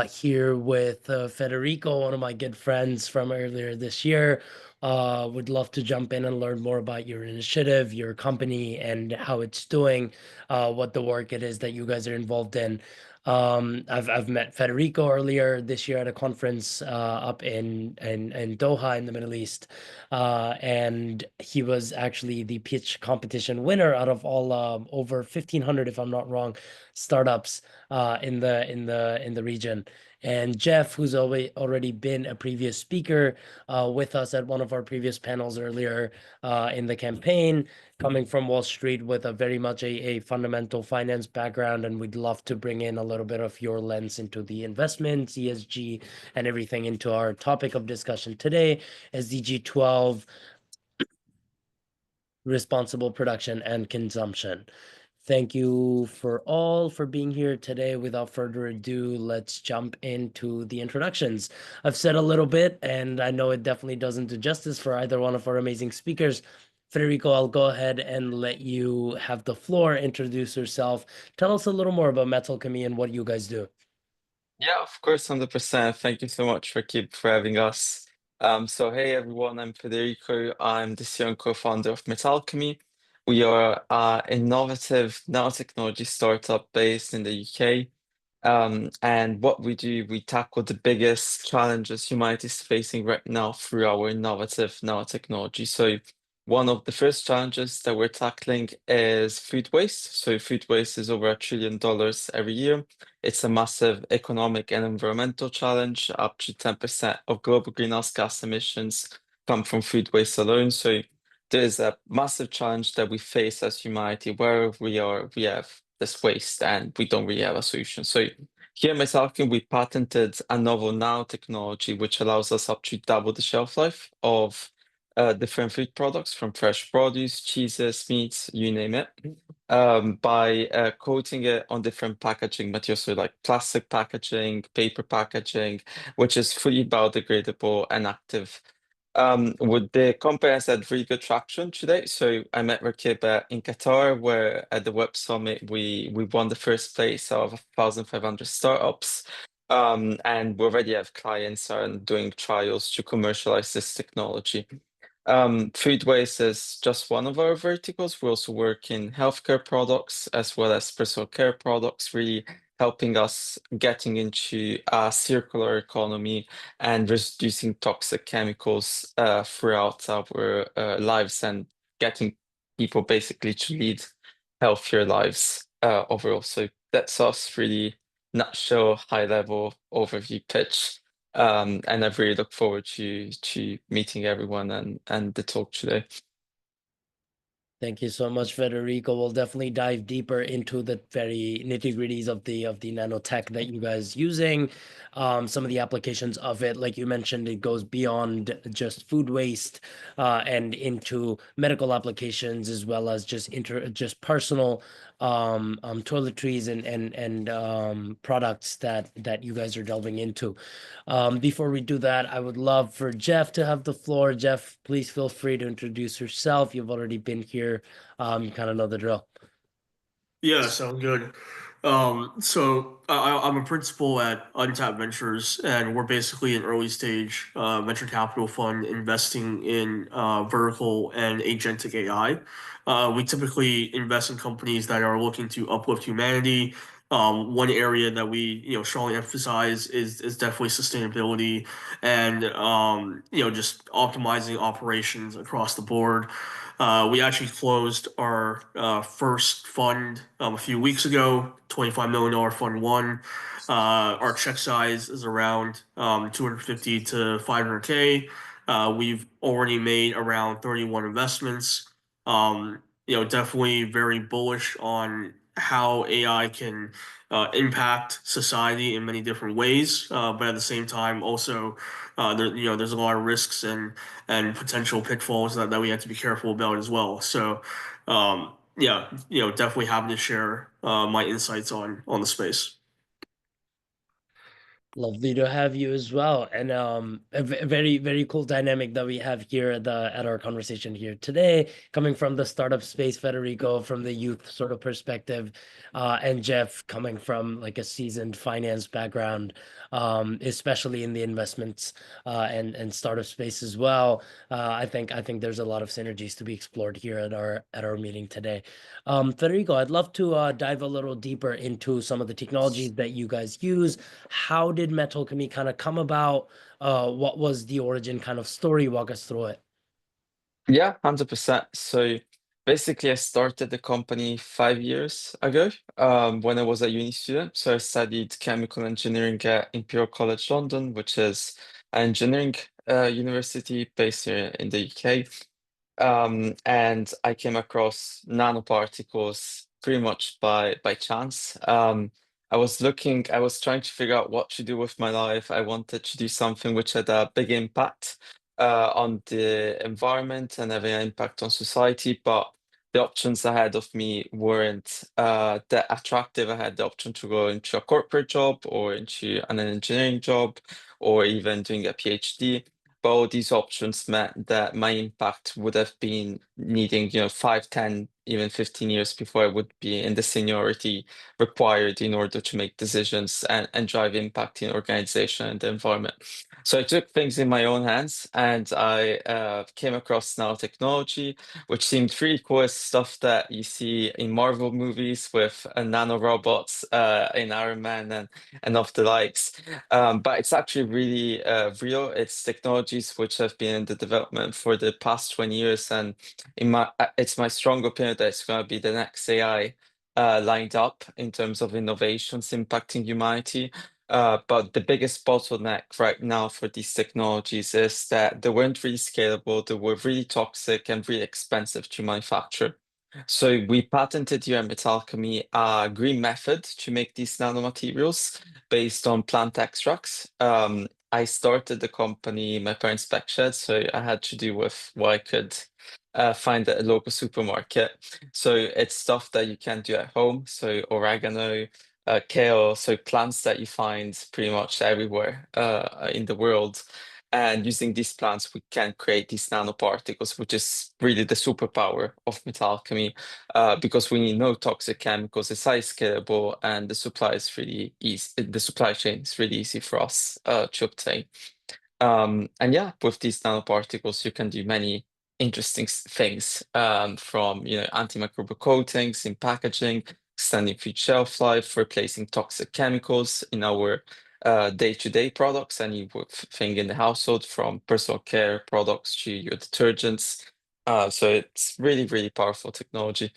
here with Federico, one of my good friends from earlier this year. Would love to jump in and learn more about your initiative, your company, and how it's doing, what the work it is that you guys are involved in. I've met Federico earlier this year at a conference up in Doha in the Middle East, and he was actually the pitch competition winner out of all over 1,500, if I'm not wrong, startups in the region. And Jeff, who's already been a previous speaker with us at one of our previous panels earlier in the campaign, coming from Wall Street with a very much a fundamental finance background, and we'd love to bring in a little bit of your lens into the investments, ESG, and everything into our topic of discussion today, SDG 12, responsible production and consumption. Thank you for being here today. Without further ado, let's jump into the introductions. I've said a little bit, and I know it definitely doesn't do justice for either one of our amazing speakers. Federico, I'll go ahead and let you have the floor. Introduce yourself. Tell us a little more about Metalchemy and what you guys do. Yeah, of course, 100%. Thank you so much for having us. So hey everyone, I'm Federico. I'm the CEO and co-founder of Metalchemy. We are an innovative nanotechnology startup based in the UK. And what we do, we tackle the biggest challenges humanity is facing right now through our innovative nanotechnology. So one of the first challenges that we're tackling is food waste. So food waste is over $1 trillion every year. It's a massive economic and environmental challenge. Up to 10% of global greenhouse gas emissions come from food waste alone. So there's a massive challenge that we face as humanity where we have this waste and we don't really have a solution. So here at Metalchemy, we patented a novel nanotechnology which allows us up to double the shelf life of different food products from fresh produce, cheeses, meats, you name it, by coating it on different packaging materials, so like plastic packaging, paper packaging, which is fully biodegradable and active. With the company has had really good traction today. So I met Rakib in Qatar, where at the Web Summit we won the first place of 1,500 startups. And we already have clients and doing trials to commercialize this technology. Food waste is just one of our verticals. We also work in healthcare products as well as personal care products, really helping us getting into a circular economy and reducing toxic chemicals throughout our lives and getting people basically to lead healthier lives overall. So that's us really nutshell, high level overview pitch. And I really look forward to meeting everyone and the talk today. Thank you so much, Federico. We'll definitely dive deeper into the very nitty-gritties of the nanotech that you guys using. Some of the applications of it, like you mentioned, it goes beyond just food waste and into medical applications as well as just personal toiletries and products that you guys are delving into. Before we do that, I would love for Jeff to have the floor. Jeff, please feel free to introduce yourself. You've already been here. You kind of know the drill. Yeah, sounds good. I'm a principal at Untapped Ventures, and we're basically an early stage venture capital fund investing in vertical and agentic AI. We typically invest in companies that are looking to uplift humanity. One area that we strongly emphasize is definitely sustainability and just optimizing operations across the board. We actually closed our first fund a few weeks ago, $25 million fund one. Our check size is around 250 to 500K. We've already made around 31 investments. Definitely very bullish on how AI can impact society in many different ways. But at the same time, also there's a lot of risks and potential pitfalls that we have to be careful about as well. So, yeah, definitely happy to share my insights on the space. Lovely to have you as well, and very very cool dynamic that we have here at the at our conversation here today, coming from the startup space, Federico from the youth sort of perspective, and Jeff coming from like a seasoned finance background, especially in the investments and startup space as well. I think there's a lot of synergies to be explored here at our meeting today. Federico, I'd love to dive a little deeper into some of the technologies that you guys use. How did Metalchemy kind of come about? What was the origin kind of story? Walk us through it. Yeah, 100%. So basically, I started the company 5 years ago when I was a uni student. So I studied chemical engineering at Imperial College London, which is an engineering university based here in the UK. And I came across nanoparticles pretty much by chance. I was trying to figure out what to do with my life. I wanted to do something which had a big impact on the environment and having an impact on society, but the options ahead of me weren't that attractive. I had the option to go into a corporate job or into an engineering job or even doing a PhD. But all these options meant that my impact would have been needing, 5, 10, even 15 years before I would be in the seniority required in order to make decisions and drive impact in organization and the environment. So I took things in my own hands and I came across nanotechnology, which seemed pretty cool as stuff that you see in Marvel movies with nanorobots in Iron Man and of the likes. But it's actually really real. It's technologies which have been in the development for the past 20 years. And it's my strong opinion that it's going to be the next AI lined up in terms of innovations impacting humanity. But the biggest bottleneck right now for these technologies is that they weren't really scalable, they were really toxic and really expensive to manufacture. So we patented here at Metalchemy a green method to make these nanomaterials based on plant extracts. I started the company in my parents' back shed, so I had to do with what I could find at a local supermarket. So it's stuff that you can do at home. So oregano, kale, so plants that you find pretty much everywhere in the world. And using these plants, we can create these nanoparticles, which is really the superpower of Metalchemy, because we need no toxic chemicals. It's high scalable, and the supply is really easy. The supply chain is really easy for us to obtain. And yeah, with these nanoparticles, you can do many interesting things, from antimicrobial coatings in packaging, extending food shelf life, replacing toxic chemicals in our day-to-day products, anything in the household, from personal care products to your detergents. So it's really, really powerful technology.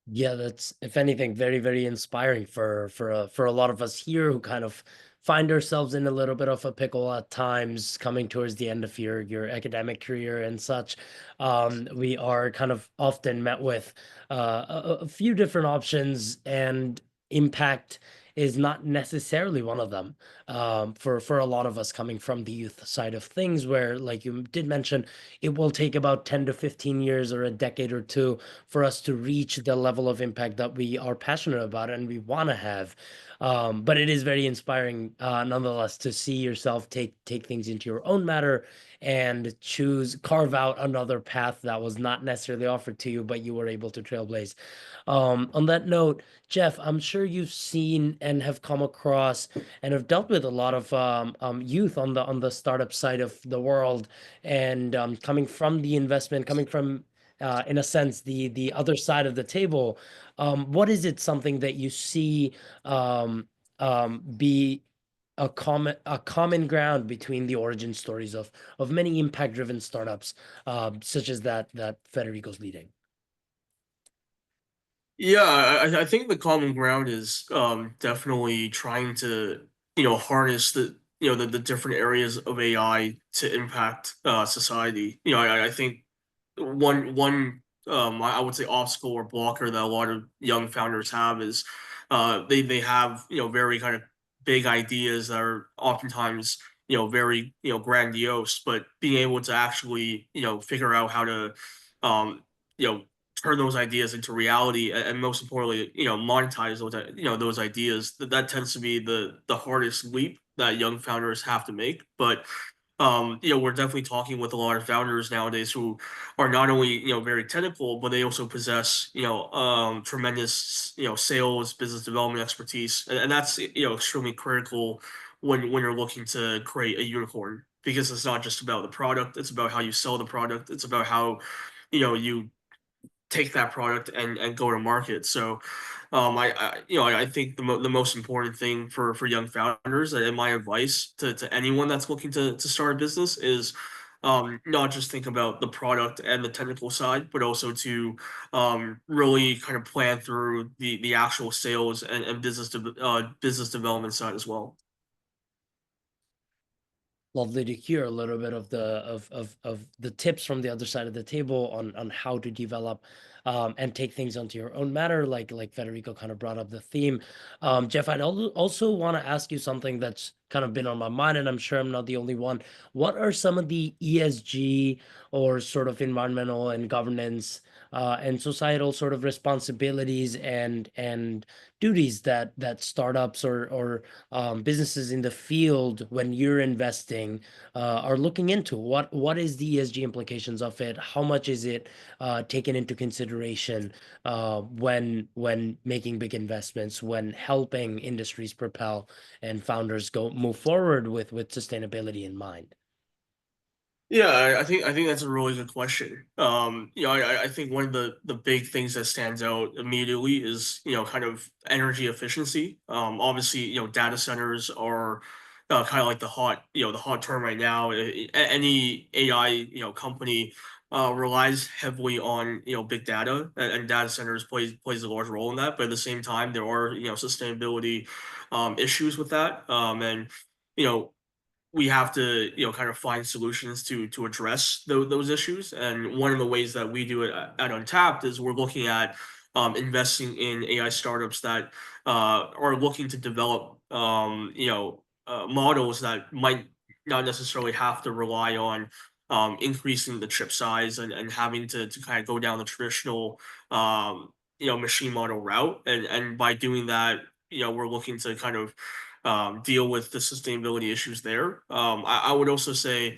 Yeah, that's if anything, very, very inspiring for a lot of us here who kind of find ourselves in a little bit of a pickle at times, coming towards the end of your academic career and such. We are kind of often met with a few different options, and impact is not necessarily one of them. For a lot of us coming from the youth side of things, where, like you did mention, it will take about 10 to 15 years or a decade or two for us to reach the level of impact that we are passionate about and we want to have. But it is very inspiring, nonetheless, to see yourself take things into your own matter and carve out another path that was not necessarily offered to you, but you were able to trailblaze. On that note, Jeff, I'm sure you've seen and have come across and have dealt with a lot of youth on the startup side of the world, and coming from the investment, coming from in a sense the other side of the table. What is it something that you see be a common ground between the origin stories of many impact driven startups, such as that Federico's leading? Yeah, I think the common ground is definitely trying to harness the different areas of AI to impact society. I think one I would say obstacle or blocker that a lot of young founders have is they have very kind of big ideas that are oftentimes very grandiose, but being able to actually figure out how to um you know turn those ideas into reality, and most importantly, monetize those, those ideas. That tends to be the hardest leap that young founders have to make. But we're definitely talking with a lot of founders nowadays who are not only, very technical, but they also possess, tremendous, sales, business development expertise. And that's, extremely critical when you're looking to create a unicorn, because it's not just about the product, it's about how you sell the product, it's about how, you take that product and go to market. So, I think the most important thing for young founders, and my advice to anyone that's looking to start a business is, not just think about the product and the technical side, but also to really kind of plan through the actual sales and business development side as well. Lovely to hear a little bit of the tips from the other side of the table on how to develop and take things onto your own manner, like Federico kind of brought up the theme. Jeff, I'd also want to ask you something that's kind of been on my mind, and I'm sure I'm not the only one. What are some of the ESG or sort of environmental and governance and societal sort of responsibilities and duties that startups or businesses in the field, when you're investing, are looking into? What is the ESG implications of it? How much is it taken into consideration when making big investments, when helping industries propel and founders move forward with sustainability in mind? Yeah, I think that's a really good question. I think one of the big things that stands out immediately is, kind of energy efficiency. Obviously, data centers are kind of like the hot term right now. Any AI, company relies heavily on, big data, and data centers plays a large role in that. But at the same time, there are, sustainability issues with that. And you know we have to, kind of find solutions to address those issues. And one of the ways that we do it at Untapped is we're looking at investing in AI startups that are looking to develop models that might not necessarily have to rely on increasing the chip size and having to kind of go down the traditional machine model route. And by doing that, we're looking to kind of deal with the sustainability issues there. I would also say,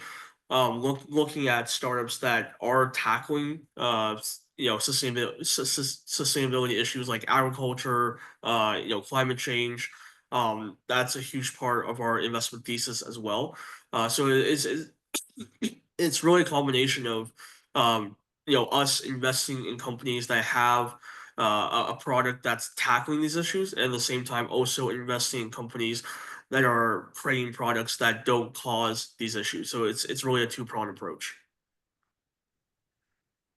looking at startups that are tackling, sustainability issues like agriculture, climate change. That's a huge part of our investment thesis as well. So it's really a combination of, us investing in companies that have a product that's tackling these issues, and at the same time also investing in companies that are creating products that don't cause these issues. So it's really a two-pronged approach.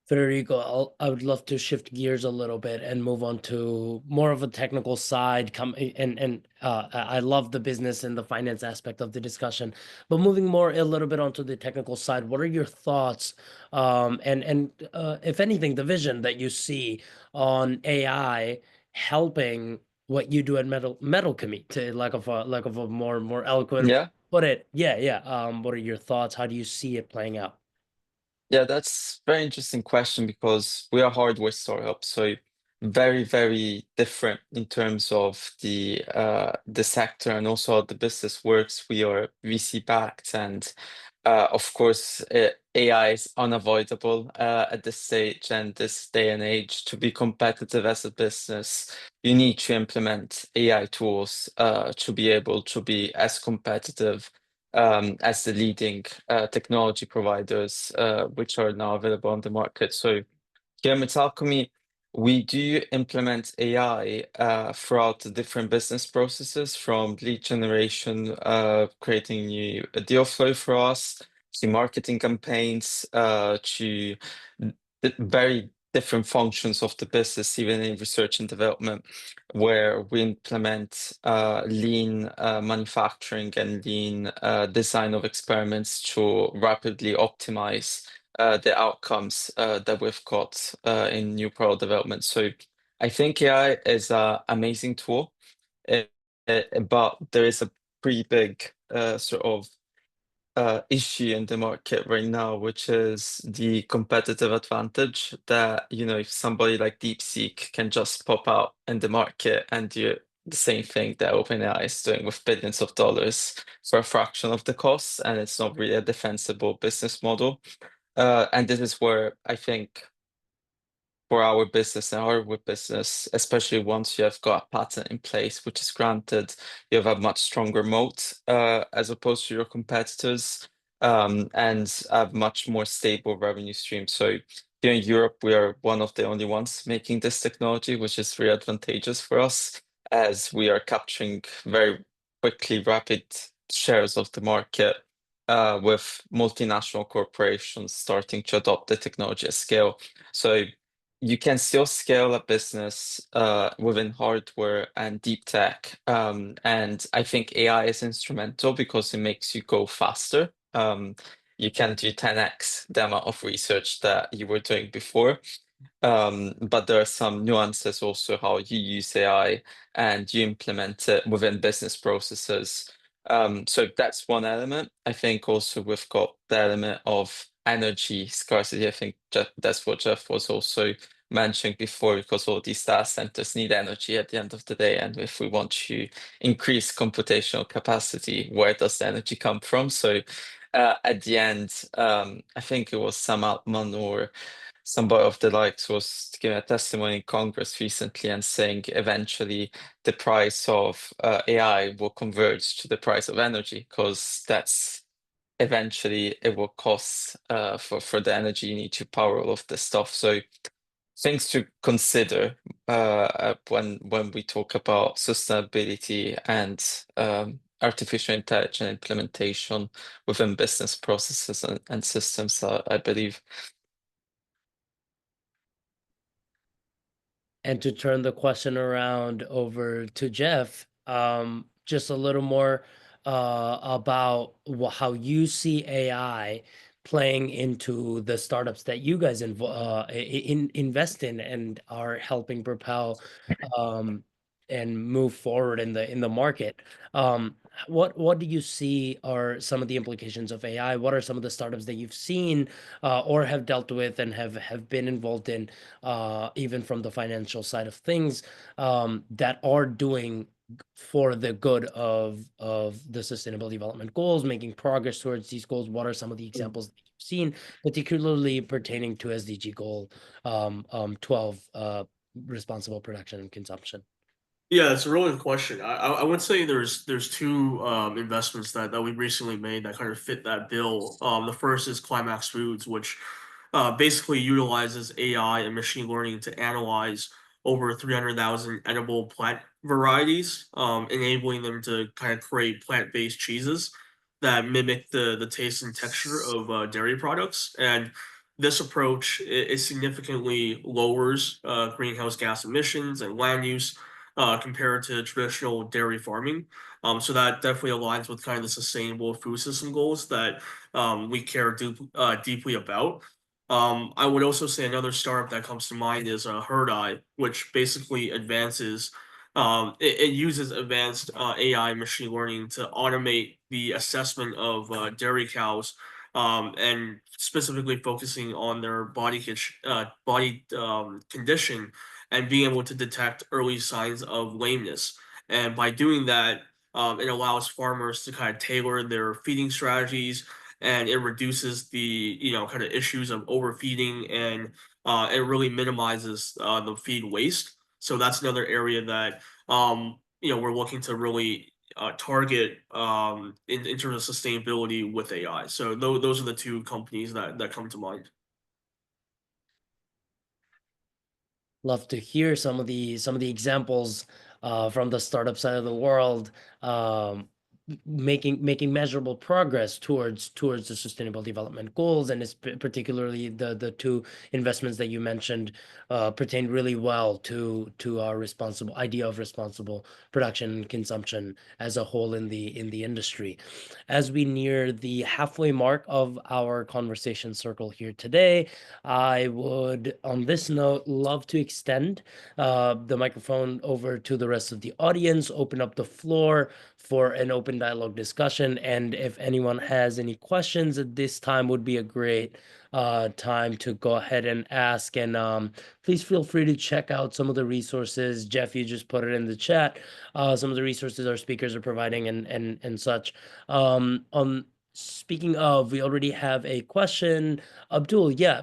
Federico, I would love to shift gears a little bit and move on to more of a technical side. I love the business and the finance aspect of the discussion, but moving more a little bit onto the technical side, what are your thoughts, and if anything, the vision that you see on AI helping what you do at Metalchemy, to lack of a more eloquent Yeah. put it? Yeah, yeah. What are your thoughts? How do you see it playing out? Yeah, that's very interesting question because we are hardware startup, so very, very different in terms of the sector and also how the business works. We are VC backed, and of course, AI is unavoidable at this stage and this day and age. To be competitive as a business, you need to implement AI tools to be able to be as competitive as the leading technology providers, which are now available on the market. So here at Metalchemy, we do implement AI throughout the different business processes, from lead generation, creating new deal flow for us, to marketing campaigns, to very different functions of the business, even in research and development, where we implement lean manufacturing and lean design of experiments to rapidly optimize the outcomes that we've got in new product development. So I think AI is an amazing tool, uh, but there is a pretty big sort of issue in the market right now, which is the competitive advantage that, if somebody like DeepSeek can just pop out in the market and do the same thing that OpenAI is doing with billions of dollars for a fraction of the cost, and it's not really a defensible business model. And this is where I think for our business and our business, especially once you have got a patent in place, which is granted, you have a much stronger moat as opposed to your competitors, and a much more stable revenue stream. So here in Europe, we are one of the only ones making this technology, which is very advantageous for us as we are capturing very quickly rapid shares of the market. With multinational corporations starting to adopt the technology at scale. So you can still scale a business within hardware and deep tech. And I think AI is instrumental because it makes you go faster. You can do 10x the amount of research that you were doing before. But there are some nuances also how you use AI and you implement it within business processes. So that's one element. I think also we've got the element of energy scarcity. I think that's what Jeff was also mentioning before, because all these data centers need energy at the end of the day. And if we want to increase computational capacity, where does the energy come from? So at the end, I think it was Sam Altman or somebody of the likes was giving a testimony in Congress recently and saying eventually the price of AI will converge to the price of energy, because that's eventually it will cost for the energy you need to power all of this stuff. So things to consider when we talk about sustainability and artificial intelligence implementation within business processes and systems, I believe. And to turn the question around over to Jeff, just a little more about how you see AI playing into the startups that you guys invest in and are helping propel and move forward in the market. What do you see are some of the implications of AI? What are some of the startups that you've seen or have dealt with and have been involved in, even from the financial side of things, that are doing for the good of the Sustainable Development Goals, making progress towards these goals? What are some of the examples that you've seen, particularly pertaining to SDG goal 12, responsible production and consumption? Yeah, it's a really good question. I would say there's two investments that we recently made that kind of fit that bill. The first is Climax Foods, which basically utilizes AI and machine learning to analyze over 300,000 edible plant varieties, enabling them to kind of create plant-based cheeses that mimic the taste and texture of dairy products. And this approach it significantly lowers greenhouse gas emissions and land use compared to traditional dairy farming. So that definitely aligns with kind of the sustainable food system goals that we care deeply about. I would also say another startup that comes to mind is Herd Eye, which basically it uses advanced AI machine learning to automate the assessment of dairy cows, and specifically focusing on their body condition and being able to detect early signs of lameness. And by doing that, it allows farmers to kind of tailor their feeding strategies, and it reduces the kind of issues of overfeeding, and it really minimizes the feed waste. So that's another area that we're looking to really target in terms of sustainability with AI. So those are the two companies that come to mind. Love to hear some of the examples from the startup side of the world, making measurable progress towards the Sustainable Development Goals, and it's particularly the two investments that you mentioned pertain really well to our idea of responsible production and consumption as a whole in the industry. As we near the halfway mark of our conversation circle here today, I would, on this note, love to extend the microphone over to the rest of the audience, open up the floor for an open open dialogue discussion. And if anyone has any questions at this time, would be a great time to go ahead and ask. And please feel free to check out some of the resources. Jeff, you just put it in the chat. Some of the resources our speakers are providing and such. Speaking of, we already have a question. Abdul, yeah,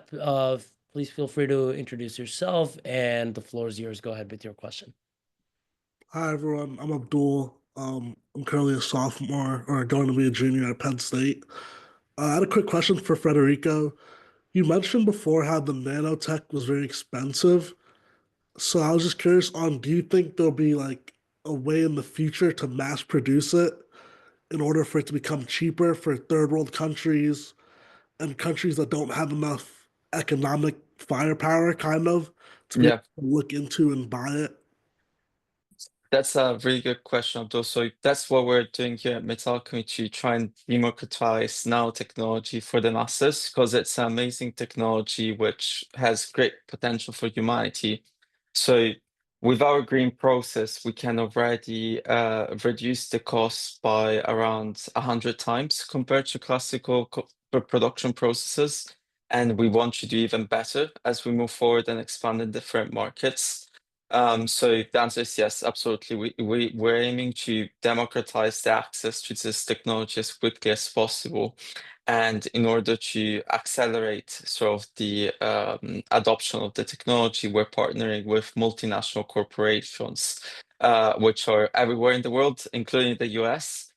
please feel free to introduce yourself, and the floor is yours. Go ahead with your question. Hi everyone, I'm Abdul. I'm currently a sophomore or going to be a junior at Penn State. I had a quick question for Federico. You mentioned before how the nanotech was very expensive. So I was just curious on, do you think there'll be like a way in the future to mass produce it in order for it to become cheaper for third world countries and countries that don't have enough economic firepower kind of to be able Yeah, to look into and buy it? that's a really good question, Abdul. So that's what we're doing here at Metalchemy to try and democratize nanotechnology for the masses, because it's an amazing technology which has great potential for humanity. So with our green process, we can already reduce the cost by around 100 times compared to classical production processes. And we want to do even better as we move forward and expand in different markets. So the answer is yes, absolutely. We're aiming to democratize the access to this technology as quickly as possible. And in order to accelerate sort of the adoption of the technology, we're partnering with multinational corporations, which are everywhere in the world, including the US.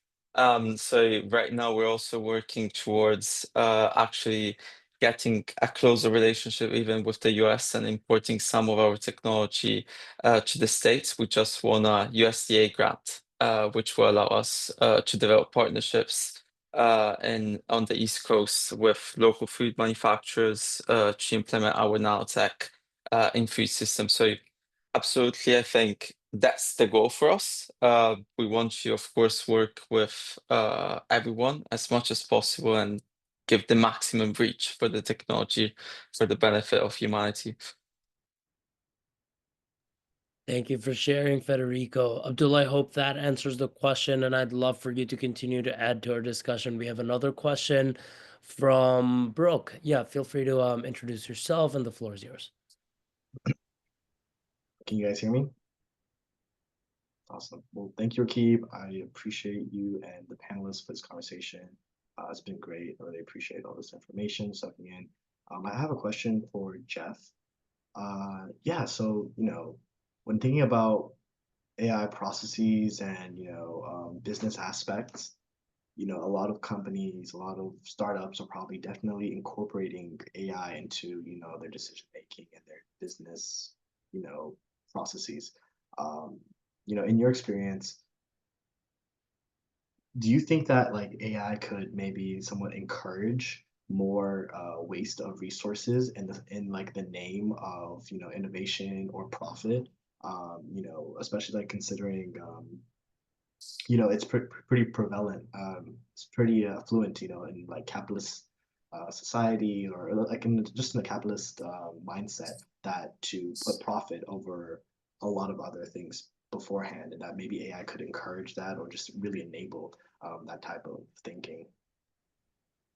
So right now we're also working towards actually getting a closer relationship even with the US and importing some of our technology to the States. We just won a USDA grant, which will allow us to develop partnerships on the East Coast with local food manufacturers to implement our nanotech in food systems. So absolutely, I think that's the goal for us. We want to, of course, work with everyone as much as possible and give the maximum reach for the technology for the benefit of humanity. Thank you for sharing, Federico. Abdul, I hope that answers the question, and I'd love for you to continue to add to our discussion. We have another question from Brooke. Yeah, feel free to introduce yourself, and the floor is yours. Can you guys hear me? Awesome. Well, thank you, Akib. I appreciate you and the panelists for this conversation. It's been great. I really appreciate all this information sucking in. I have a question for Jeff. Yeah, so, when thinking about AI processes and, business aspects, a lot of companies, a lot of startups are probably definitely incorporating AI into, their decision making and their business, processes. Um, in your experience, do you think that like AI could maybe somewhat encourage more waste of resources in like the name of innovation or profit? Especially like considering it's pretty prevalent. It's pretty fluent, in like capitalist society or like just in the capitalist mindset that to put profit over a lot of other things beforehand, and that maybe AI could encourage that or just really enable that type of thinking.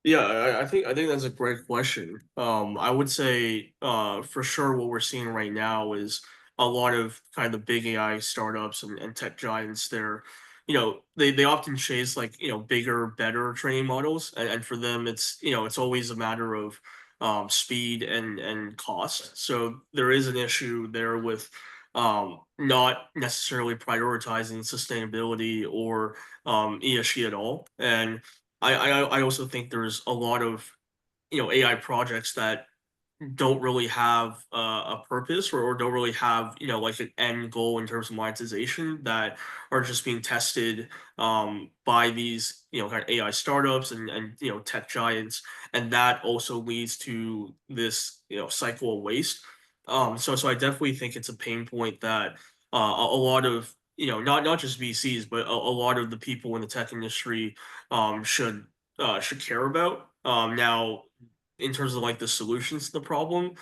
Yeah, I think that's a great question. I would say for sure what we're seeing right now is a lot of kind of big AI startups and tech giants. They often chase like bigger, better training models, and for them it's always a matter of speed and cost. So there is an issue there with not necessarily prioritizing sustainability or ESG at all, and I also think there's a lot of AI projects that don't really have a purpose or don't really have like an end goal in terms of monetization that are just being tested by these kind of AI startups and tech giants, and that also leads to this cycle of waste. So I definitely think it's a pain point that a lot of not just VCs but a lot of the people in the tech industry should care about. Now, in terms of like the solutions to the problem,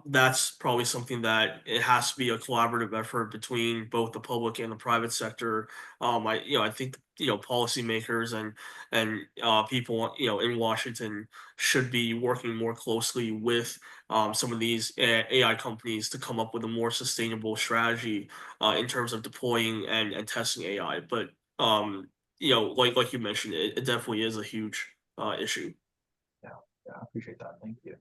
That's probably something that it has to be a collaborative effort between both the public and the private sector. I think policymakers and people in Washington should be working more closely with some of these AI companies to come up with a more sustainable strategy in terms of deploying and testing AI. But like you mentioned, it definitely is a huge issue. Yeah, I appreciate that. Thank you.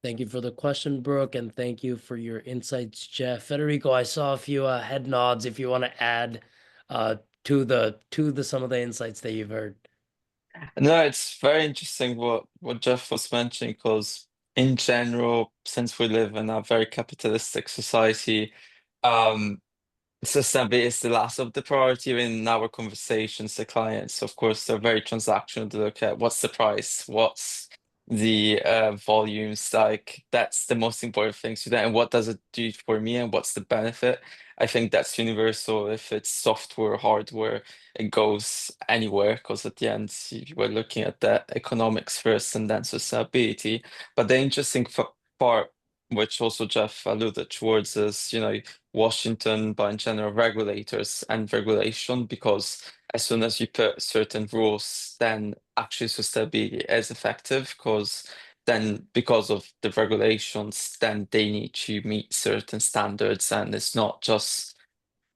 Thank you for the question, Brooke, and thank you for your insights, Jeff. Federico, I saw a few head nods if you want to add to the some of the insights that you've heard. No, it's very interesting what Jeff was mentioning, because in general, since we live in a very capitalistic society, sustainability is the last of the priority in our conversations to clients. Of course, they're very transactional to look at what's the price, what's the volumes, like that's the most important thing to them, and what does it do for me and what's the benefit. I think that's universal. If it's software, hardware, it goes anywhere, because at the end we're looking at the economics first and then sustainability. But the interesting part, which also Jeff alluded towards, is Washington, but in general, regulators and regulation, because as soon as you put certain rules, then actually sustainability is effective, because then because of the regulations, then they need to meet certain standards, and it's not just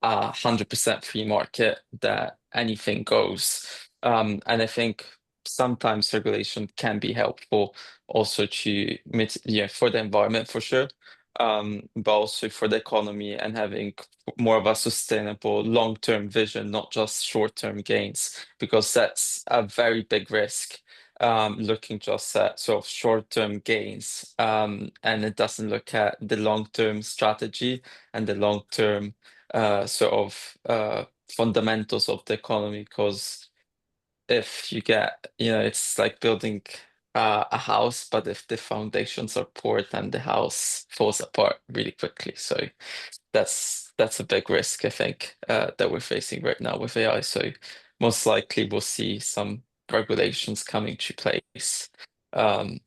100% free market that anything goes. And I think sometimes regulation can be helpful also to for the environment for sure, but also for the economy, and having more of a sustainable long-term vision, not just short-term gains, because that's a very big risk. Looking just at sort of short-term gains, and it doesn't look at the long-term strategy and the long-term sort of fundamentals of the economy. Because if you get, it's like building a house, but if the foundations are poor, then the house falls apart really quickly. So that's a big risk, I think, that we're facing right now with AI. So most likely we'll see some regulations coming to place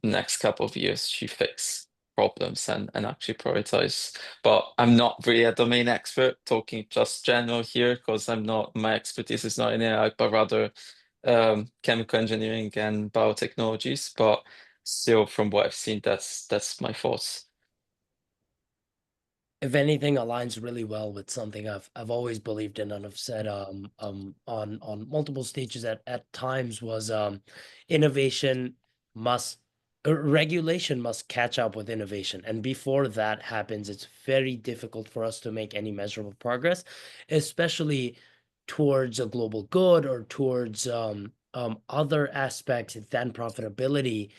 next couple of years to fix problems and actually prioritize. But I'm not really a domain expert, talking just general here, because my expertise is not in AI, but rather chemical engineering and biotechnologies. But still, from what I've seen, that's my thoughts. If anything, aligns really well with something I've always believed in and I've said on multiple stages at times, was innovation must regulation must catch up with innovation, and before that happens, it's very difficult for us to make any measurable progress, especially towards a global good or towards other aspects than profitability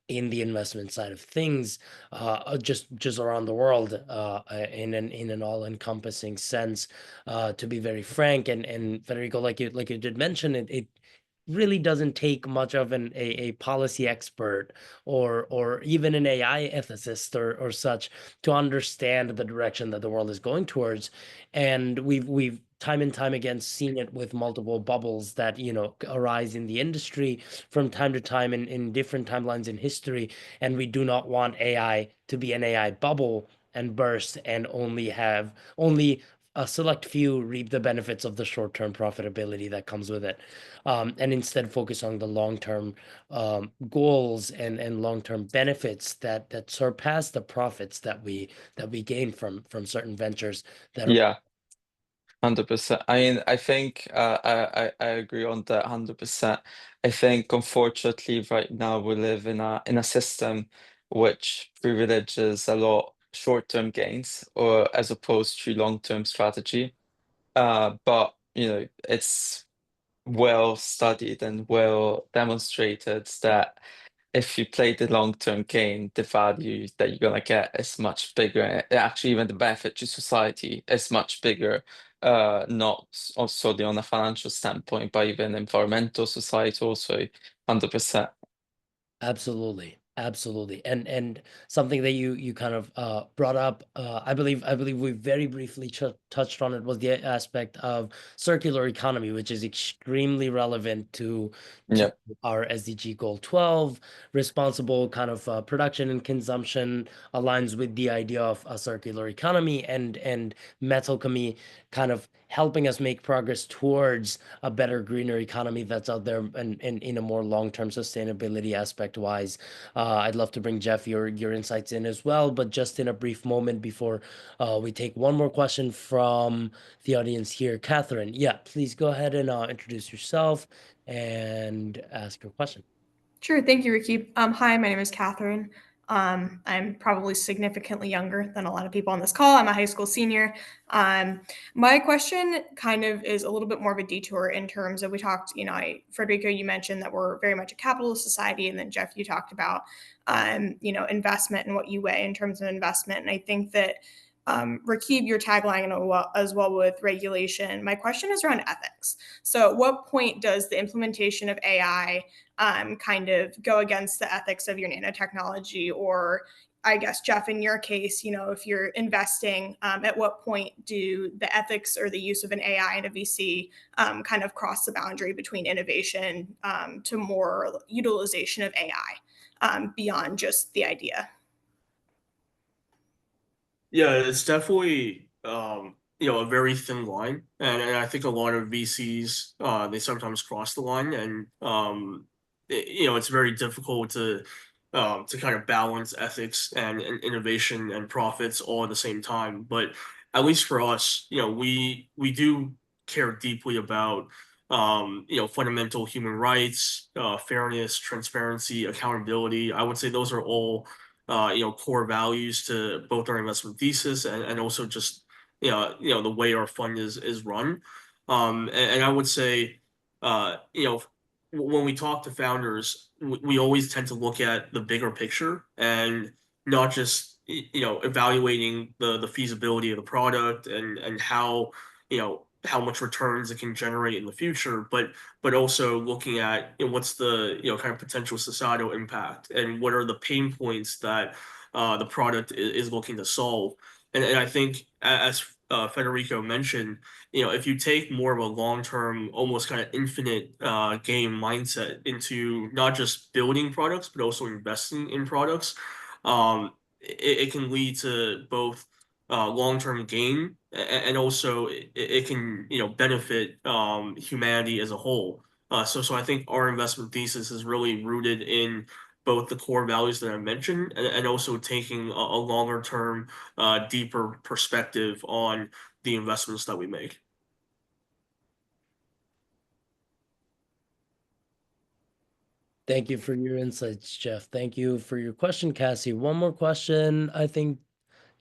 in the investment side of things, just around the world, in an all-encompassing sense. To be very frank, and Federico, like you did mention, it really doesn't take much of a policy expert or even an AI ethicist or such to understand the direction that the world is going towards. And we've time and time again seen it with multiple bubbles that arise in the industry from time to time in different timelines in history. And we do not want AI to be an AI bubble and burst and only a select few reap the benefits of the short-term profitability that comes with it, and instead focus on the long-term goals and long-term benefits that surpass the profits that we gain from certain ventures that are. Yeah. 100%. I mean, I think I agree on that 100%. I think unfortunately right now we live in a system which privileges a lot short-term gains, or as opposed to long-term strategy. But it's well studied and well demonstrated that if you play the long-term game, the value that you're gonna get is much bigger. Actually, even the benefit to society is much bigger. Not solely on a financial standpoint, but even environmental, societal. So 100%. Absolutely. Absolutely. And something that you kind of brought up, I believe we very briefly touched on it, was the aspect of circular economy, which is extremely relevant to Yep. our SDG goal 12. Responsible kind of production and consumption aligns with the idea of a circular economy, and Metalchemy kind of helping us make progress towards a better, greener economy that's out there, and in a more long-term sustainability aspect wise. I'd love to bring Jeff your insights in as well, but just in a brief moment before we take one more question from the audience here. Catherine, yeah, please go ahead and introduce yourself and ask your question. Sure. Thank you, Ricky. Hi, my name is Catherine. I'm probably significantly younger than a lot of people on this call. I'm a high school senior. My question kind of is a little bit more of a detour in terms of, we talked, Federico, you mentioned that we're very much a capitalist society. And then Jeff, you talked about, investment and what you weigh in terms of investment. And I think that, Rakib, your tagline as well with regulation. My question is around ethics. So at what point does the implementation of AI kind of go against the ethics of your nanotechnology? Or I guess, Jeff, in your case, if you're investing, at what point do the ethics or the use of an AI and a VC kind of cross the boundary between innovation to more utilization of AI beyond just the idea? Yeah, it's definitely a very thin line, and I think a lot of VCs they sometimes cross the line, and it's very difficult to kind of balance ethics and innovation and profits all at the same time. But at least for us, we do care deeply about fundamental human rights, fairness, transparency, accountability. I would say those are all core values to both our investment thesis and also just the way our fund is run. And I would say when we talk to founders, we always tend to look at the bigger picture and not just evaluating the feasibility of the product and how how much returns it can generate in the future, but also looking at what's the kind of potential societal impact and what are the pain points that the product is looking to solve. And I think, as Federico mentioned, if you take more of a long-term, almost kind of infinite game mindset into not just building products, but also investing in products, it can lead to both long-term gain and also it can benefit humanity as a whole. So I think our investment thesis is really rooted in both the core values that I mentioned and also taking a longer term, deeper perspective on the investments that we make. Thank you for your insights, Jeff. Thank you for your question, Cassie. One more question. I think,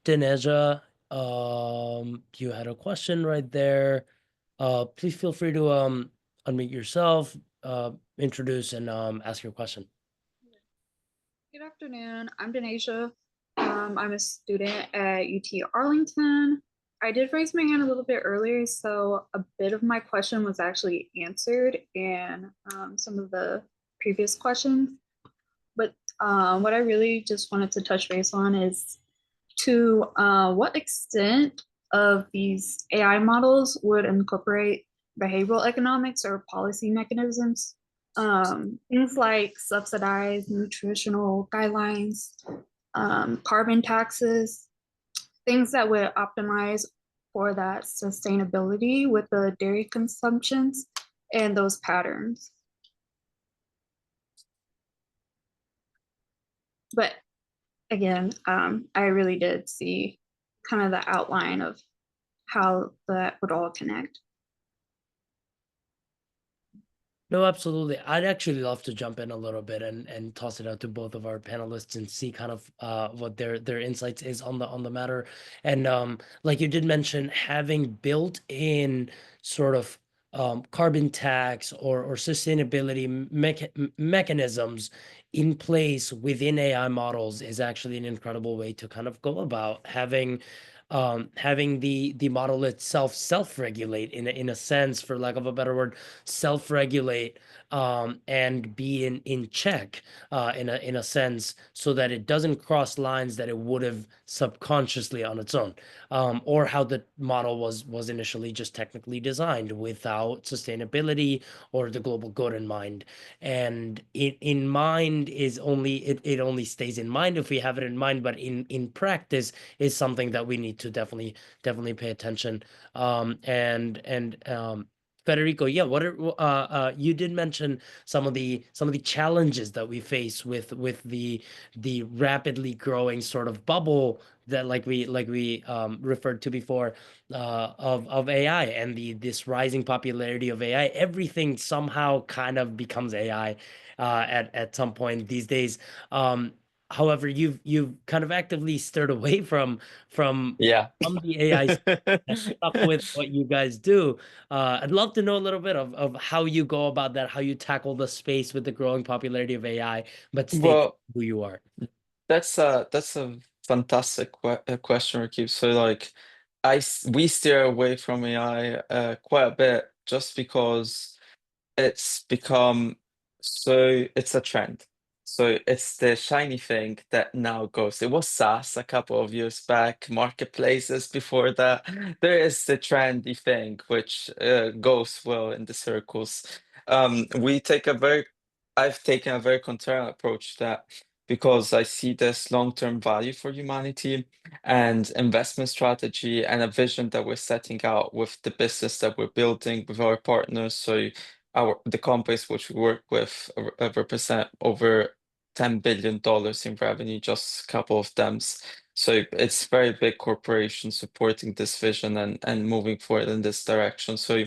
Dineja, you had a question right there. Please feel free to unmute yourself, introduce, and ask your question. Good afternoon. I'm Denasia. I'm a student at UT Arlington. I did raise my hand a little bit earlier, so a bit of my question was actually answered in some of the previous questions. But what I really just wanted to touch base on is to what extent of these AI models would incorporate behavioral economics or policy mechanisms, things like subsidized nutritional guidelines, carbon taxes, things that would optimize for that sustainability with the dairy consumptions and those patterns. But again, I really did see kind of the outline of how that would all connect. No, absolutely. I'd actually love to jump in a little bit and toss it out to both of our panelists and see kind of what their insights is on the matter. And like you did mention, having built in sort of carbon tax or sustainability mechanisms in place within AI models is actually an incredible way to kind of go about having having the model itself self-regulate in a sense, for lack of a better word, self-regulate, and be in check, in a sense, so that it doesn't cross lines that it would have subconsciously on its own, or how the model was initially just technically designed without sustainability or the global good in mind. And in mind is only, it only stays in mind if we have it in mind, but in practice is something that we need to definitely pay attention. Federico, yeah, what are you did mention some of the challenges that we face with the rapidly growing sort of bubble that, like we referred to before, of AI, and the this rising popularity of AI. Everything somehow kind of becomes AI at some point these days. However, you've kind of actively stirred away from Yeah. from the AI and stuck with what you guys do. I'd love to know a little bit of how you go about that, how you tackle the space with the growing popularity of AI, but stay Well, who you are. that's a fantastic question, Rakib. So like, we steer away from AI quite a bit just because it's become it's a trend. So it's the shiny thing that now goes. It was SaaS a couple of years back, marketplaces before that. There is the trendy thing which goes well in the circles. We take a very I've taken a very contrarian approach to that because I see this long-term value for humanity and investment strategy and a vision that we're setting out with the business that we're building with our partners. So the companies which we work with represent over $10 billion in revenue, just a couple of them. So it's very big corporations supporting this vision and moving forward in this direction. So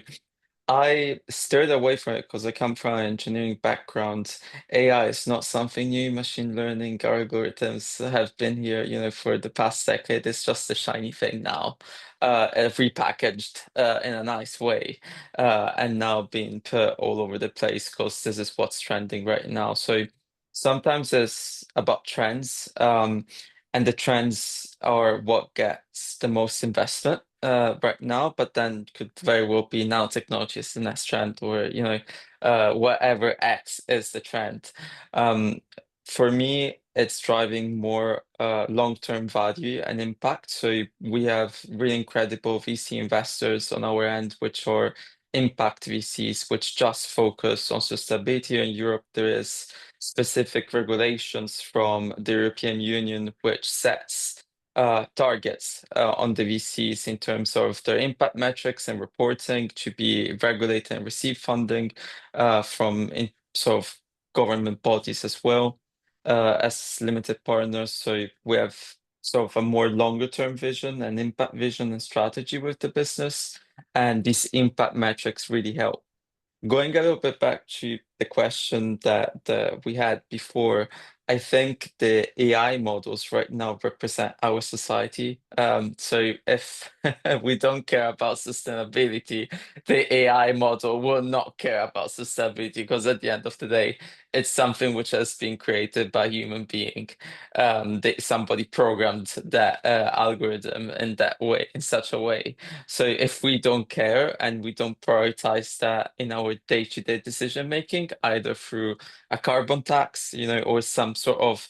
I steered away from it because I come from an engineering background. AI is not something new. Machine learning algorithms have been here, for the past decade. It's just a shiny thing now, repackaged in a nice way, and now being put all over the place because this is what's trending right now. So sometimes it's about trends, and the trends are what gets the most investment right now, but then could very well be nanotechnology is the next trend, or whatever X is the trend. Um, for me, it's driving more long-term value and impact. So we have really incredible VC investors on our end, which are impact VCs, which just focus on sustainability. In Europe, there is specific regulations from the European Union which sets targets on the VCs in terms of their impact metrics and reporting to be regulated and receive funding from sort of government bodies as well as limited partners. So we have sort of a more longer term vision and impact vision and strategy with the business. And these impact metrics really help. Going a little bit back to the question that we had before, I think the AI models right now represent our society. So if we don't care about sustainability, the AI model will not care about sustainability because at the end of the day, it's something which has been created by a human being. Somebody programmed that algorithm in that way, in such a way. So if we don't care and we don't prioritize that in our day-to-day decision making, either through a carbon tax, or some sort of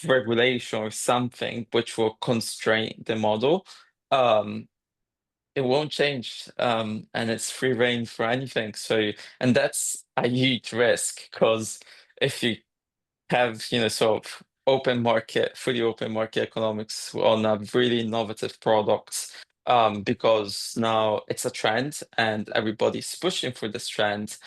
regulation or something which will constrain the model, it won't change. And it's free reign for anything. So, and that's a huge risk because if you have, sort of fully open market economics on a really innovative products, because now it's a trend and everybody's pushing for this trend,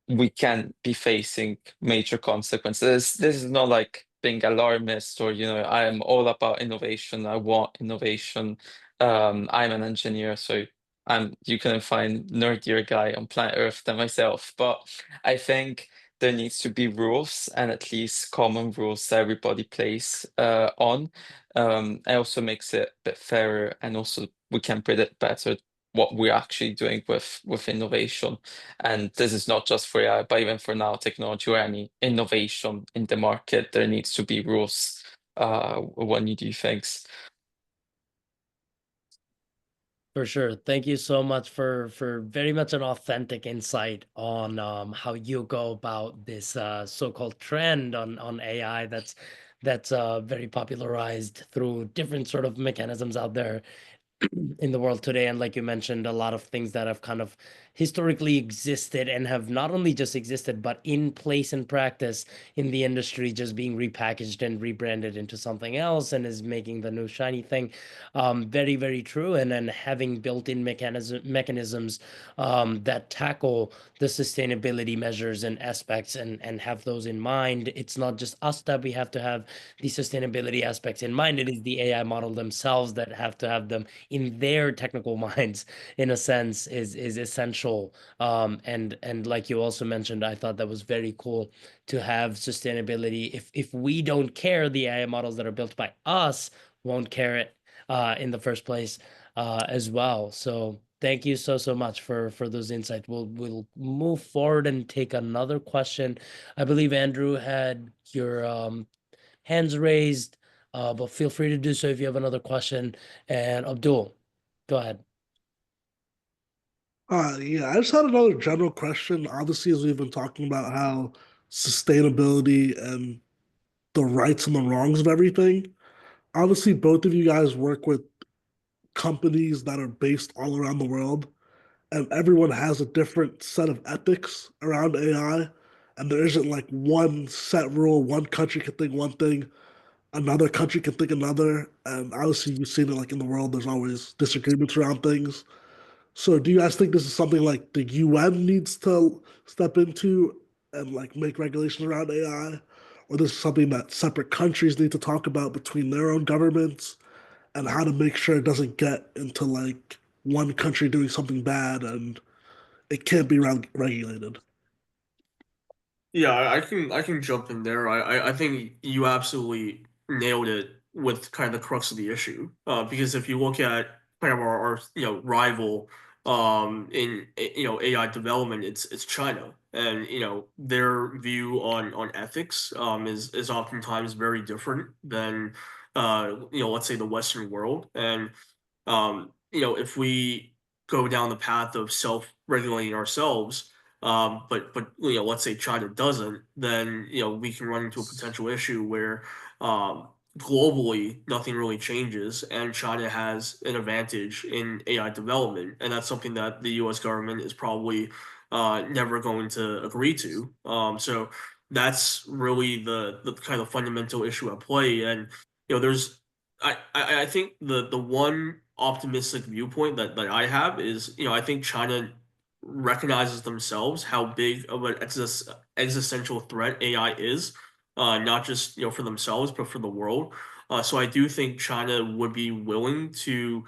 we can be facing major consequences. This is not like being alarmist or, I am all about innovation. I want innovation. I'm an engineer, so you couldn't find nerdier guy on planet Earth than myself. But I think there needs to be rules and at least common rules that everybody plays on. It also makes it a bit fairer and also we can predict better what we're actually doing with innovation. And this is not just for AI, but even for now technology or any innovation in the market, there needs to be rules when you do things. For sure. Thank you so much for very much an authentic insight on how you go about this so-called trend on AI that's very popularized through different sort of mechanisms out there in the world today. And like you mentioned, a lot of things that have kind of historically existed and have not only just existed, but in place and practice in the industry, just being repackaged and rebranded into something else and is making the new shiny thing. Very, very true. And then having built-in mechanisms that tackle the sustainability measures and aspects and have those in mind. It's not just us that we have to have the sustainability aspects in mind. It is the AI model themselves that have to have them in their technical minds, in a sense, is essential. And like you also mentioned, I thought that was very cool to have sustainability. If we don't care, the AI models that are built by us won't care it in the first place as well. So thank you so much for those insights. We'll move forward and take another question. I believe Andrew had your hands raised, but feel free to do so if you have another question. And Abdul, go ahead. Yeah, I just had another general question. Obviously, as we've been talking about how sustainability and the rights and the wrongs of everything. Obviously, both of you guys work with companies that are based all around the world, and everyone has a different set of ethics around AI. And there isn't like one set rule. One country can think one thing, another country can think another. And obviously, you've seen it like in the world, there's always disagreements around things. So do you guys think this is something like the UN needs to step into and like make regulations around AI? Or this is something that separate countries need to talk about between their own governments and how to make sure it doesn't get into like one country doing something bad and it can't be regulated? Yeah, I can jump in there. I think you absolutely nailed it with kind of the crux of the issue. Because if you look at kind of our rival in AI development, it's China, and their view on ethics is oftentimes very different than let's say the Western world. And if we go down the path of self-regulating ourselves, but let's say China doesn't, then we can run into a potential issue where globally nothing really changes, and China has an advantage in AI development, and that's something that the U.S. government is probably never going to agree to. So that's really the kind of fundamental issue at play, and there's I think the one optimistic viewpoint that I have is I think China recognizes themselves how big of an existential threat AI is, not just for themselves but for the world. So I do think China would be willing to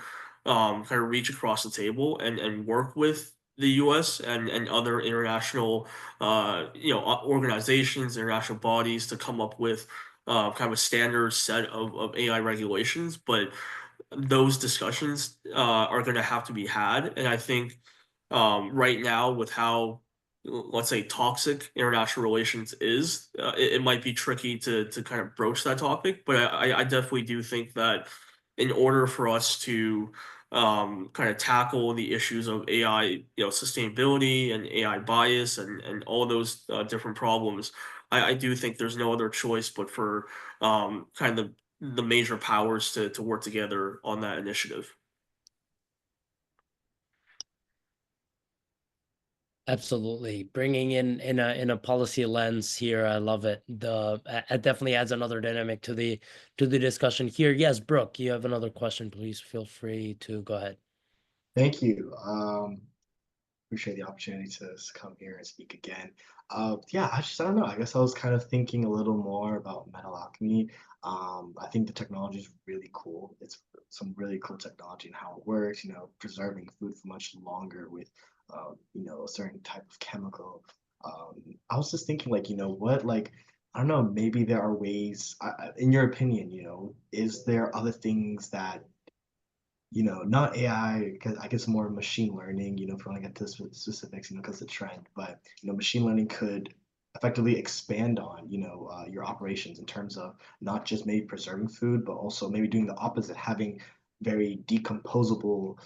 kind of reach across the table and work with the U.S. and other international organizations, international bodies to come up with kind of a standard set of AI regulations. But those discussions are going to have to be had. And I think right now, with how, let's say, toxic international relations is, it might be tricky to kind of broach that topic. But I definitely do think that in order for us to kind of tackle the issues of AI, sustainability and AI bias and all those different problems, I do think there's no other choice but for kind of the major powers to work together on that initiative. Absolutely. Bringing in a policy lens here. I love it. It definitely adds another dynamic to the discussion here. Yes, Brooke, you have another question. Please feel free to go ahead. Thank you. Appreciate the opportunity to come here and speak again. Yeah, I don't know. I guess I was kind of thinking a little more about Metalchemy. I think the technology is really cool. It's some really cool technology and how it works. Preserving food for much longer with, a certain type of chemical. I was just thinking, like, what, like, I don't know. Maybe there are ways. In your opinion, is there other things that not AI, because I guess more machine learning, if you want to get to specifics, because the trend, but, machine learning could effectively expand on, your operations in terms of not just maybe preserving food, but also maybe doing the opposite, having very decomposable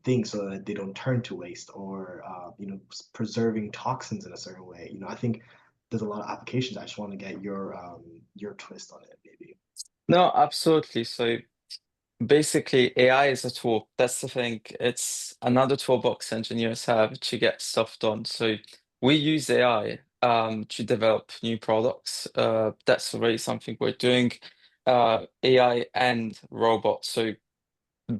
things so that they don't turn to waste, or preserving toxins in a certain way. I think there's a lot of applications. I just want to get your twist on it, maybe. No, absolutely. So basically, AI is a tool. That's the thing. It's another toolbox engineers have to get stuff done. So we use AI to develop new products. That's already something we're doing. AI and robots. So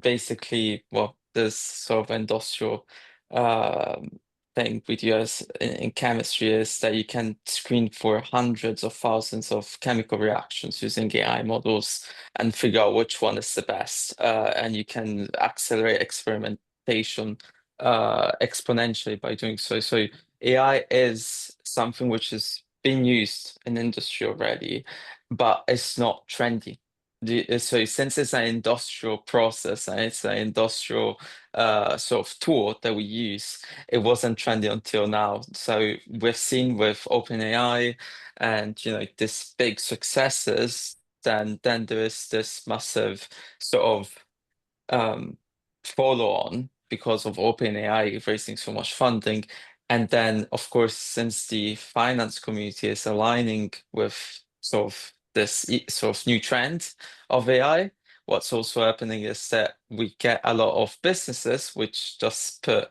basically, well, this sort of industrial thing we do as in chemistry is that you can screen for hundreds of thousands of chemical reactions using AI models and figure out which one is the best. And you can accelerate experimentation exponentially by doing so. So AI is something which is being used in industry already, but it's not trendy. So since it's an industrial process and it's an industrial sort of tool that we use, it wasn't trendy until now. So we've seen with OpenAI and this big successes, then there is this massive sort of follow on because of OpenAI raising so much funding. And then, of course, since the finance community is aligning with sort of this sort of new trend of AI, what's also happening is that we get a lot of businesses which just put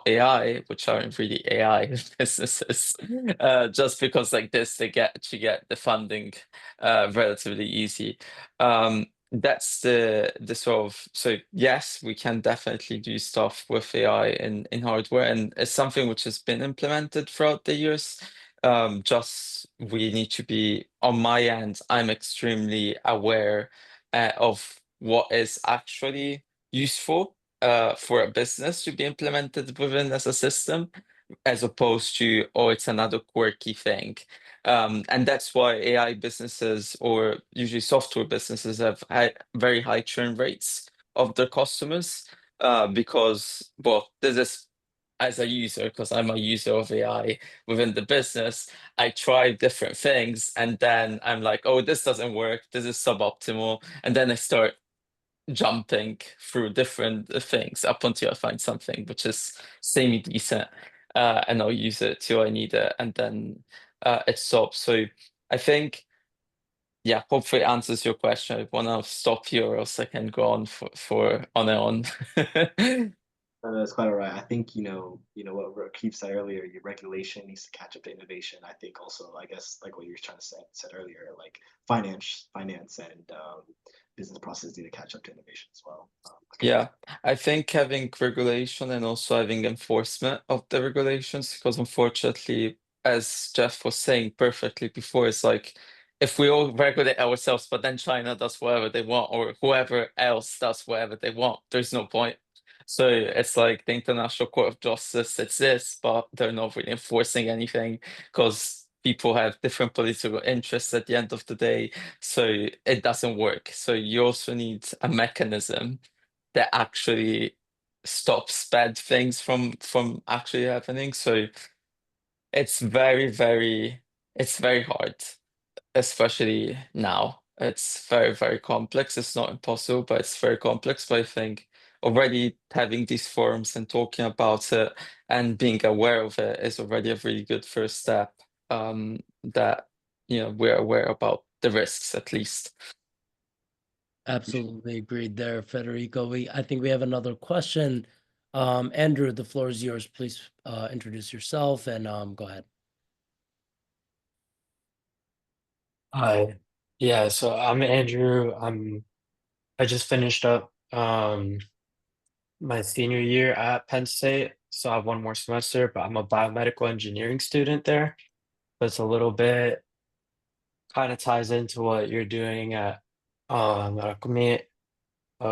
.ai, which aren't really AI businesses, just because like this they get to get the funding relatively easy. That's the sort of, so yes, we can definitely do stuff with AI in hardware, and it's something which has been implemented throughout the years. Just we need to be, on my end, I'm extremely aware of what is actually useful for a business to be implemented within as a system, as opposed to, oh, it's another quirky thing. And that's why AI businesses, or usually software businesses, have very high churn rates of their customers, because, well, this is, as a user, because I'm a user of AI within the business, I try different things and then I'm like, oh, this doesn't work, this is suboptimal. And then I start jumping through different things up until I find something which is semi-decent, and I'll use it till I need it, and then it stops. So I think, yeah, hopefully it answers your question. I want to stop here, or else I can go on for on and on. That's quite all right. I think what Keith said earlier. Your regulation needs to catch up to innovation. I think also, I guess, like what you were trying to said earlier, like finance and business processes need to catch up to innovation as well. Yeah, I think having regulation and also having enforcement of the regulations, because unfortunately, as Jeff was saying perfectly before, it's like if we all regulate ourselves, but then China does whatever they want, or whoever else does whatever they want, there's no point. So it's like the International Court of Justice exists, but they're not really enforcing anything because people have different political interests at the end of the day. So it doesn't work. So you also need a mechanism that actually stops bad things from actually happening. So it's it's very hard, especially now. It's very, very complex. It's not impossible, but it's very complex. But I think already having these forums and talking about it and being aware of it is already a really good first step. That we're aware about the risks at least. Absolutely agreed there, Federico. I think we have another question. Andrew, the floor is yours. Please introduce yourself and go ahead. Hi. Yeah, so I'm Andrew. I just finished up my senior year at Penn State, so I have one more semester, but I'm a biomedical engineering student there. But it's a little bit kind of ties into what you're doing at Metalchemy,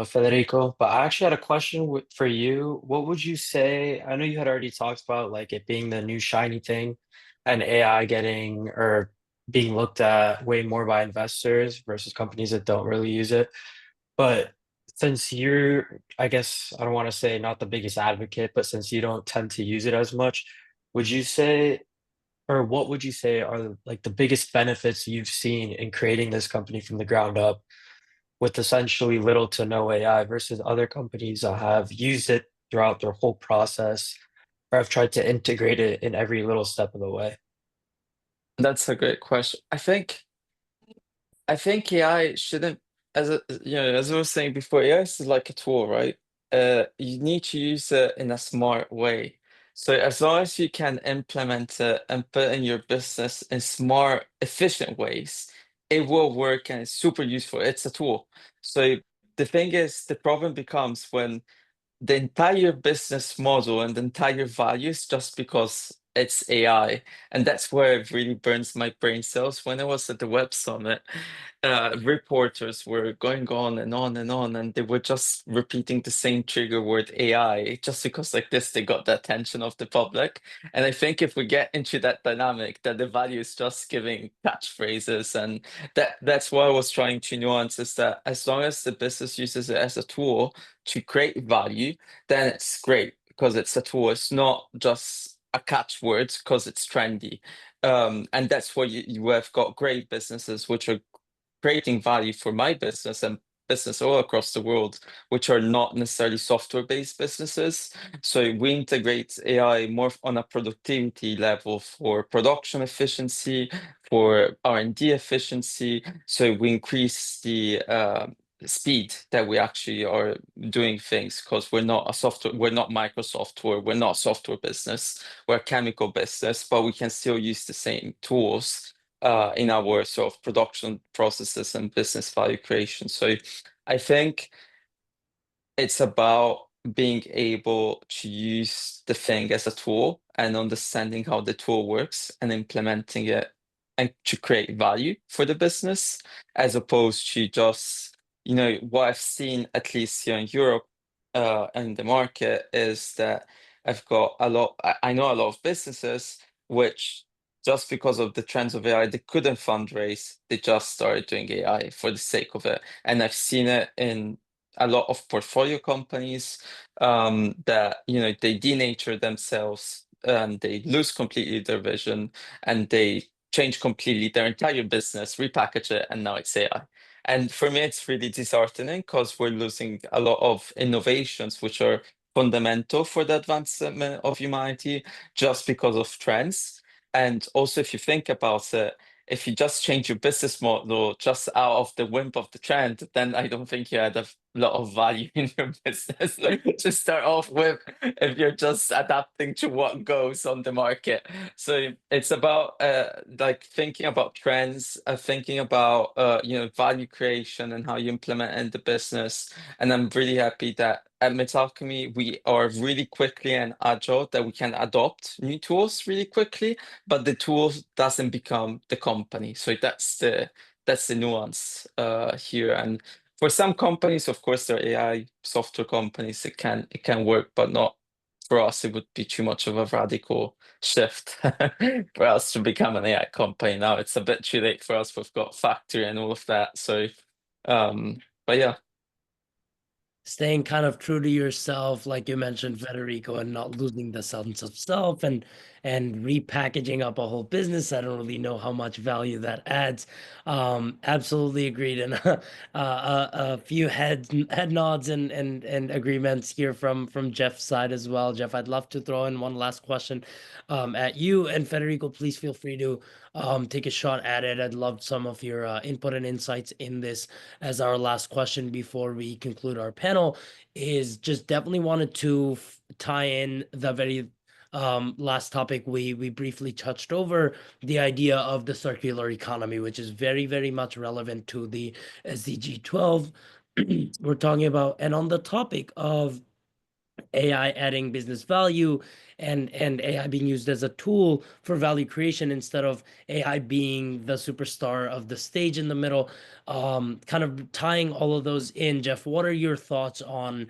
Federico. But I actually had a question for you. What would you say? I know you had already talked about like it being the new shiny thing and AI getting or being looked at way more by investors versus companies that don't really use it. But since you're, I guess I don't want to say not the biggest advocate, but since you don't tend to use it as much, would you say, or what would you say are like the biggest benefits you've seen in creating this company from the ground up? with essentially little to no AI versus other companies that have used it throughout their whole process or have tried to integrate it in every little step of the way? That's a great question. I think AI shouldn't, as I was saying before, AI is like a tool, right? You need to use it in a smart way. So as long as you can implement it and put in your business in smart, efficient ways, it will work and it's super useful. It's a tool. So the thing is, the problem becomes when the entire business model and the entire values just because it's AI. And that's where it really burns my brain cells. When I was at the Web Summit, reporters were going on and on and on, and they were just repeating the same trigger word AI, just because like this, they got the attention of the public. And I think if we get into that dynamic, that the value is just giving catchphrases, and that's why I was trying to nuance is that as long as the business uses it as a tool to create value, then it's great because it's a tool. It's not just a catchword because it's trendy. And that's why you have got great businesses which are creating value for my business and business all across the world, which are not necessarily software-based businesses. So we integrate AI more on a productivity level for production efficiency, for R&D efficiency. So we increase the speed that we actually are doing things because we're not Microsoft, or we're not a software business, we're a chemical business, but we can still use the same tools in our sort of production processes and business value creation. So I think it's about being able to use the thing as a tool and understanding how the tool works and implementing it and to create value for the business, as opposed to just, what I've seen, at least here in Europe, and the market, is that I know a lot of businesses which, just because of the trends of AI, they couldn't fundraise. They just started doing AI for the sake of it. And I've seen it in a lot of portfolio companies, that they denature themselves and they lose completely their vision, and they change completely their entire business, repackage it, and now it's AI. And for me, it's really disheartening because we're losing a lot of innovations which are fundamental for the advancement of humanity just because of trends. And also, if you think about it, if you just change your business model just out of the whim of the trend, then I don't think you had a lot of value in your business to start off with, if you're just adapting to what goes on the market. So it's about like thinking about trends, thinking about value creation and how you implement in the business. And I'm really happy that at Metalchemy we are really quickly and agile, that we can adopt new tools really quickly, but the tool doesn't become the company. So that's the nuance here. And for some companies, of course, they're AI software companies. It can work, but not for us. It would be too much of a radical shift for us to become an AI company. Now it's a bit too late for us. We've got factory and all of that. So, but yeah. Staying kind of true to yourself, like you mentioned, Federico, and not losing the sense of self, and repackaging up a whole business. I don't really know how much value that adds. Absolutely agreed, and a few head nods and agreements here from Jeff's side as well. Jeff, I'd love to throw in one last question at you, and Federico, please feel free to take a shot at it. I'd love some of your input and insights in this as our last question before we conclude our panel. Is just definitely wanted to tie in the very last topic we briefly touched over, the idea of the circular economy, which is very, very much relevant to the SDG 12 we're talking about. And on the topic of AI adding business value, and AI being used as a tool for value creation instead of AI being the superstar of the stage in the middle. Kind of tying all of those in, Jeff, what are your thoughts on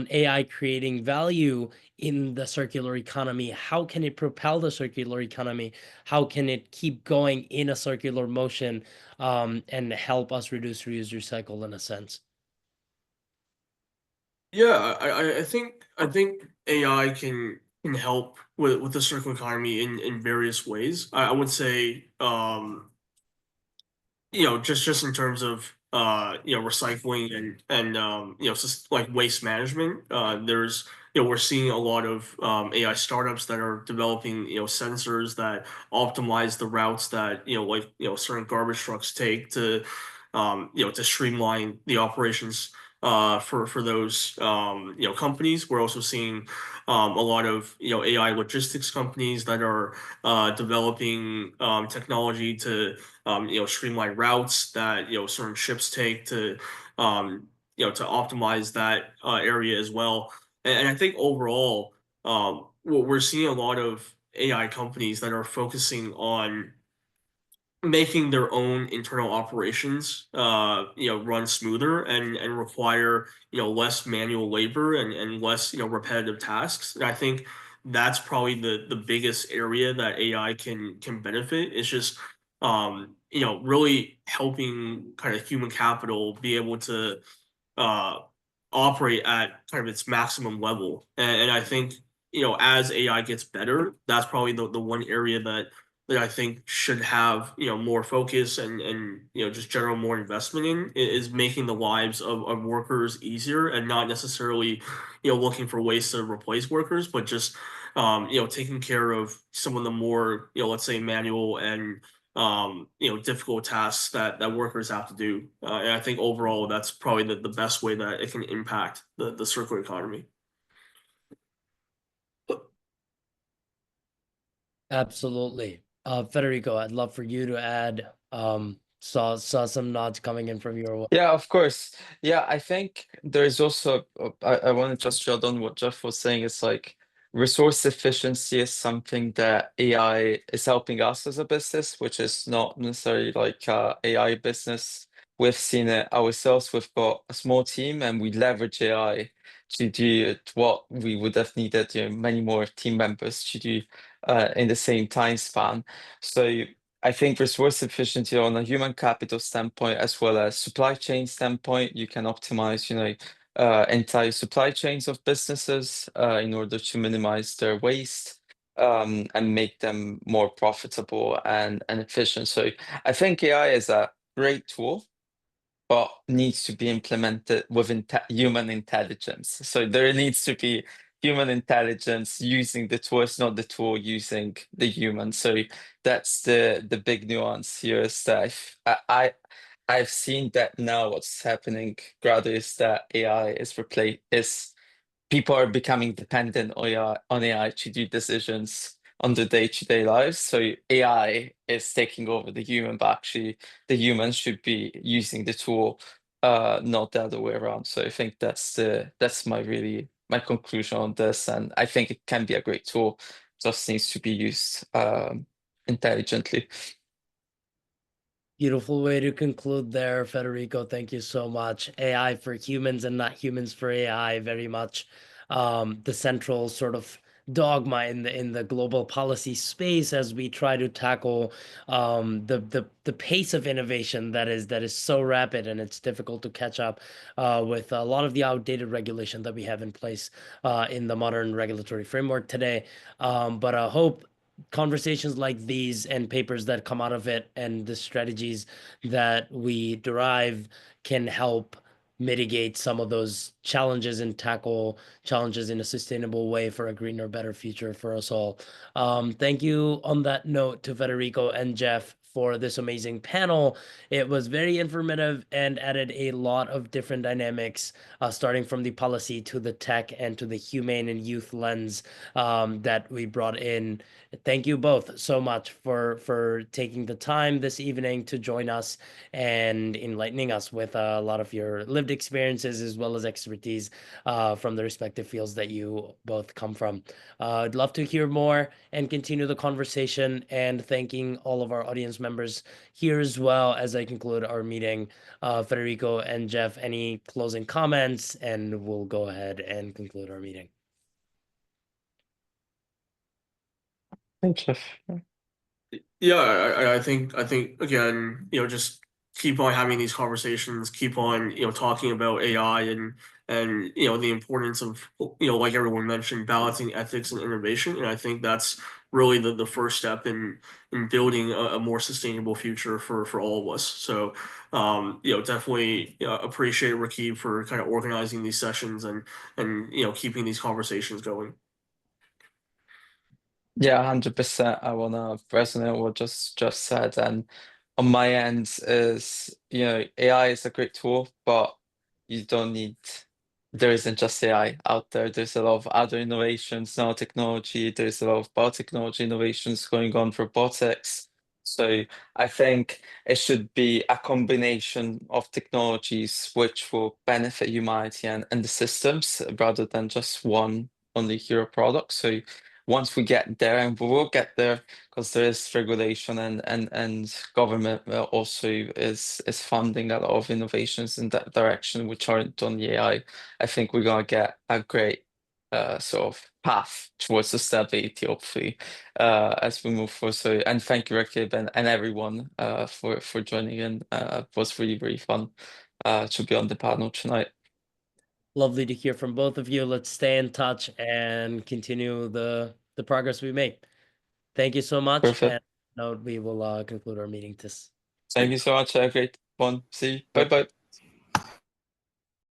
AI creating value in the circular economy? How can it propel the circular economy? How can it keep going in a circular motion, and help us reduce, reuse, recycle in a sense? Yeah, I think AI can help with the circular economy in various ways. I would say, just in terms of recycling and just like waste management. There's we're seeing a lot of AI startups that are developing sensors that optimize the routes that certain garbage trucks take to to streamline the operations for those companies. We're also seeing a lot of AI logistics companies that are developing technology to streamline routes that certain ships take to to optimize that area as well. And I think overall, we're seeing a lot of AI companies that are focusing on making their own internal operations run smoother and require less manual labor and less repetitive tasks. And I think that's probably the biggest area that AI can benefit. It's just really helping kind of human capital be able to uh, operate at kind of its maximum level. And I think, as AI gets better, that's probably the one area that I think should have, more focus and just general more investment in is making the lives of workers easier and not necessarily, looking for ways to replace workers, but just taking care of some of the more, let's say manual and difficult tasks that workers have to do. And I think overall, that's probably the best way that it can impact the circular economy. Absolutely. Federico, I'd love for you to add. Saw some nods coming in from your way. Yeah, of course. Yeah, I think there's also, I want to just jot on what Jeff was saying. It's like resource efficiency is something that AI is helping us as a business, which is not necessarily like AI business. We've seen it ourselves. We've got a small team and we leverage AI to do what we would have needed, many more team members to do in the same time span. So I think resource efficiency on a human capital standpoint, as well as supply chain standpoint, you can optimize, entire supply chains of businesses in order to minimize their waste and make them more profitable and efficient. So I think AI is a great tool, but needs to be implemented with human intelligence. So there needs to be human intelligence using the tool. It's not the tool using the human. So that's the big nuance here. Is that I've seen that now. What's happening gradually is that AI is people are becoming dependent on AI to do decisions on the day-to-day lives. So AI is taking over the human, but actually the humans should be using the tool, not the other way around. So I think that's my conclusion on this. And I think it can be a great tool, just needs to be used intelligently. Beautiful way to conclude there, Federico. Thank you so much. AI for humans and not humans for AI, very much the central sort of dogma in the global policy space as we try to tackle the pace of innovation that is so rapid, and it's difficult to catch up with a lot of the outdated regulation that we have in place in the modern regulatory framework today. But I hope conversations like these and papers that come out of it and the strategies that we derive can help mitigate some of those challenges and tackle challenges in a sustainable way for a greener, better future for us all. Thank you on that note to Federico and Jeff for this amazing panel. It was very informative and added a lot of different dynamics, starting from the policy to the tech and to the humane and youth lens that we brought in. Thank you both so much for taking the time this evening to join us and enlightening us with a lot of your lived experiences as well as expertise from the respective fields that you both come from. I'd love to hear more and continue the conversation, and thanking all of our audience members here as well as I conclude our meeting. Federico and Jeff, any closing comments, and we'll go ahead and conclude our meeting. Thanks, Jeff. Yeah, I think again, just keep on having these conversations, keep on, talking about AI and the importance of, like everyone mentioned, balancing ethics and innovation. And I think that's really the first step in building a more sustainable future for all of us. So definitely appreciate Rakib for kind of organizing these sessions and keeping these conversations going. Yeah, 100%. I wanna resonate what just said, and on my end is, AI is a great tool, but you don't need. There isn't just AI out there. There's a lot of other innovations, nanotechnology. There's a lot of biotechnology innovations going on, robotics. So I think it should be a combination of technologies which will benefit humanity and the systems rather than just one only hero product. So once we get there, and we will get there, because there is regulation and government also is funding a lot of innovations in that direction, which aren't on the AI. I think we're gonna get a great sort of path towards sustainability, hopefully, as we move forward. So, and thank you, Rakib, and everyone for joining in. It was really, really fun to be on the panel tonight. Lovely to hear from both of you. Let's stay in touch and continue the progress we make. Thank you so much. Perfect. And now we will conclude our meeting. Thank you so much. Have a great one. See you. Bye bye.